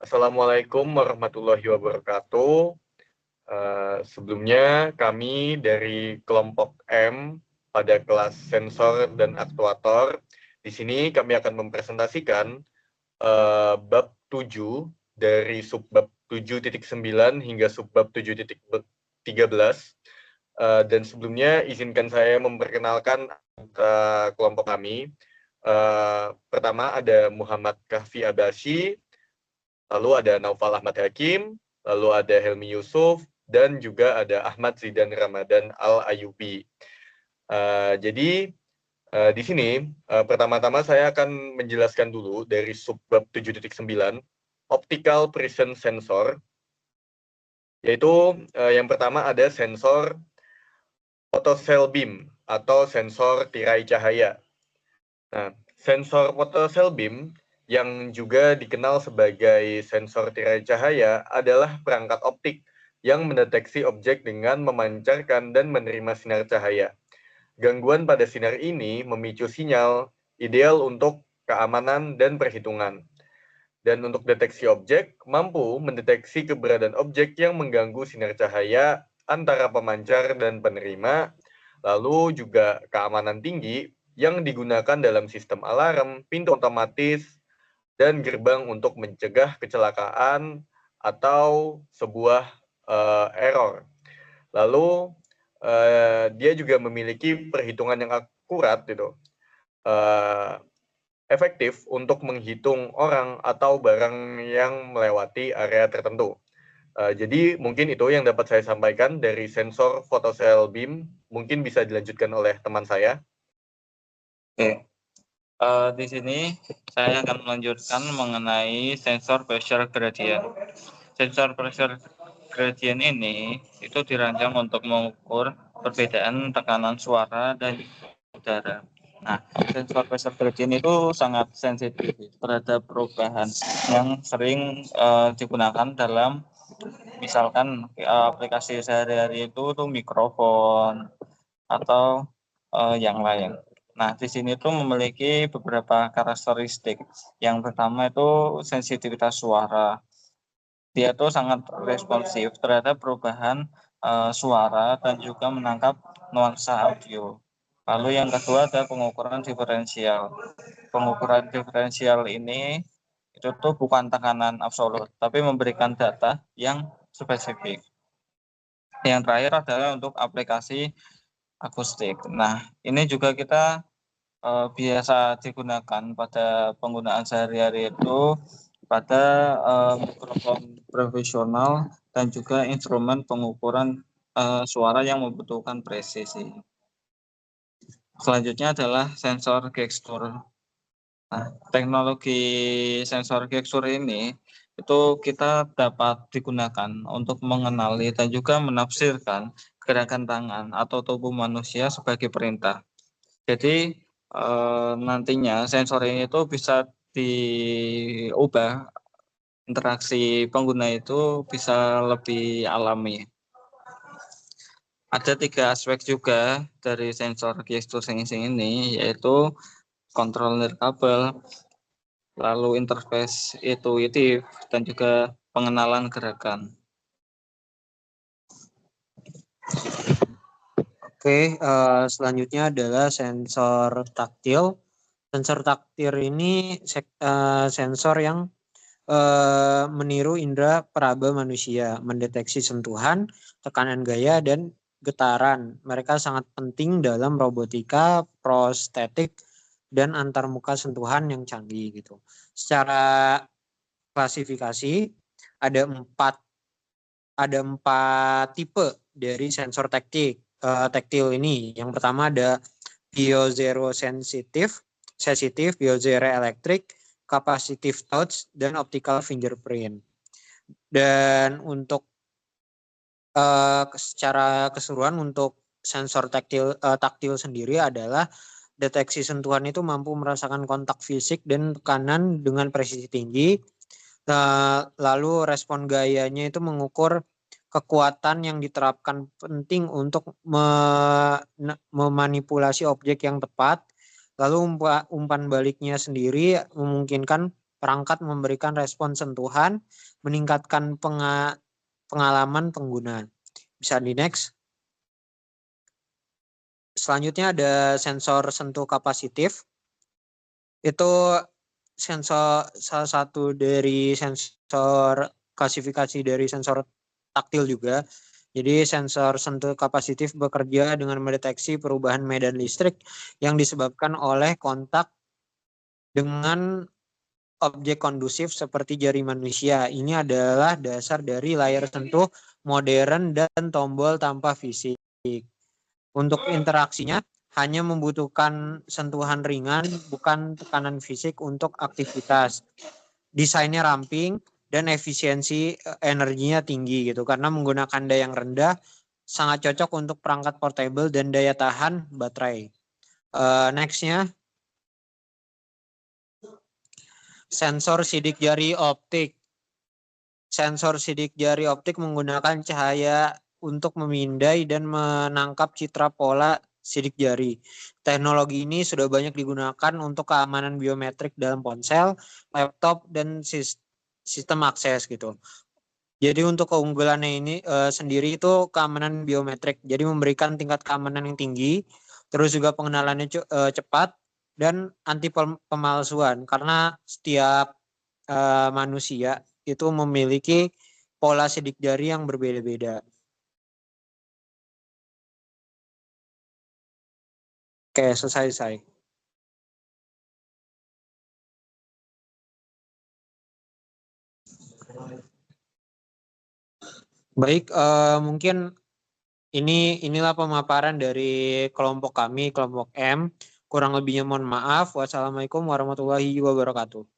Assalamualaikum warahmatullahi wabarakatuh. Sebelumnya kami dari kelompok M pada kelas sensor dan aktuator. Di sini kami akan mempresentasikan bab 7 dari subbab 7.9 hingga subbab 7.13. Dan sebelumnya izinkan saya memperkenalkan kelompok kami. Pertama ada Muhammad Kahfi Abashi, lalu ada Naufal Ahmad Hakim, lalu ada Helmi Yusuf, dan juga ada Ahmad Zidan Ramadan Al-Ayubi. Jadi di sini pertama-tama saya akan menjelaskan dulu dari subbab 7.9, Optical Precision Sensor, yaitu yang pertama ada sensor photocell beam atau sensor tirai cahaya. Nah, sensor photocell beam yang juga dikenal sebagai sensor tirai cahaya adalah perangkat optik yang mendeteksi objek dengan memancarkan dan menerima sinar cahaya. Gangguan pada sinar ini memicu sinyal, ideal untuk keamanan dan perhitungan. Dan untuk deteksi objek, mampu mendeteksi keberadaan objek yang mengganggu sinar cahaya antara pemancar dan penerima, lalu juga keamanan tinggi yang digunakan dalam sistem alarm, pintu otomatis, dan gerbang untuk mencegah kecelakaan atau sebuah error. Lalu dia juga memiliki perhitungan yang akurat gitu, efektif untuk menghitung orang atau barang yang melewati area tertentu. Jadi mungkin itu yang dapat saya sampaikan dari sensor photocell beam. Mungkin bisa dilanjutkan oleh teman saya. Oke. Di sini saya akan melanjutkan mengenai sensor pressure gradient. Sensor pressure gradient ini itu dirancang untuk mengukur perbedaan tekanan suara dan udara. Nah, sensor pressure gradient itu sangat sensitif terhadap perubahan yang sering digunakan dalam misalkan aplikasi sehari-hari itu tuh mikrofon atau yang lain. Nah, di sini tuh memiliki beberapa karakteristik. Yang pertama itu sensitivitas suara. Dia tuh sangat responsif terhadap perubahan suara dan juga menangkap nuansa audio. Lalu yang kedua ada pengukuran diferensial. Pengukuran diferensial ini itu tuh bukan tekanan absolut, tapi memberikan data yang spesifik. Yang terakhir adalah untuk aplikasi akustik. Nah, ini juga kita biasa digunakan pada penggunaan sehari-hari itu pada mikrofon profesional dan juga instrumen pengukuran suara yang membutuhkan presisi. Selanjutnya adalah sensor gestur. Nah, teknologi sensor gestur ini itu kita dapat digunakan untuk mengenali dan juga menafsirkan gerakan tangan atau tubuh manusia sebagai perintah. Jadi nantinya sensor ini itu bisa diubah, interaksi pengguna itu bisa lebih alami. Ada 3 aspek juga dari sensor gestur sensing ini, yaitu kontrol nirkabel, lalu interface intuitif, dan juga pengenalan gerakan. Oke, selanjutnya adalah sensor taktil. Sensor taktil ini sensor yang meniru indera peraba manusia, mendeteksi sentuhan, tekanan gaya, dan getaran. Mereka sangat penting dalam robotika, prostetik, dan antarmuka sentuhan yang canggih gitu. Secara klasifikasi ada empat tipe dari sensor taktil ini. Yang pertama ada biozero sensitive, biozero elektrik, capacitive touch, dan optical fingerprint. Dan untuk secara keseluruhan untuk sensor taktil sendiri adalah deteksi sentuhan itu mampu merasakan kontak fisik dan tekanan dengan presisi tinggi. Lalu respon gayanya itu mengukur kekuatan yang diterapkan penting untuk memanipulasi objek yang tepat. Lalu umpan baliknya sendiri memungkinkan perangkat memberikan respon sentuhan, meningkatkan pengalaman pengguna. Bisa di next. Selanjutnya ada sensor sentuh kapasitif. Itu sensor salah satu dari sensor klasifikasi dari sensor taktil juga. Jadi sensor sentuh kapasitif bekerja dengan mendeteksi perubahan medan listrik yang disebabkan oleh kontak dengan objek kondusif seperti jari manusia. Ini adalah dasar dari layar sentuh modern dan tombol tanpa fisik. Untuk interaksinya hanya membutuhkan sentuhan ringan, bukan tekanan fisik untuk aktivitas. Desainnya ramping dan efisiensi energinya tinggi gitu, karena menggunakan daya yang rendah, sangat cocok untuk perangkat portable dan daya tahan baterai. Nextnya, sensor sidik jari optik. Sensor sidik jari optik menggunakan cahaya untuk memindai dan menangkap citra pola sidik jari. Teknologi ini sudah banyak digunakan untuk keamanan biometrik dalam ponsel, laptop, dan sistem akses gitu. Jadi untuk keunggulannya ini sendiri itu keamanan biometrik. Jadi memberikan tingkat keamanan yang tinggi, terus juga pengenalannya cepat dan anti pemalsuan, karena setiap manusia itu memiliki pola sidik jari yang berbeda-beda. Oke, selesai. Baik, mungkin inilah pemaparan dari kelompok kami, kelompok M. Kurang lebihnya mohon maaf. Wassalamualaikum warahmatullahi wabarakatuh.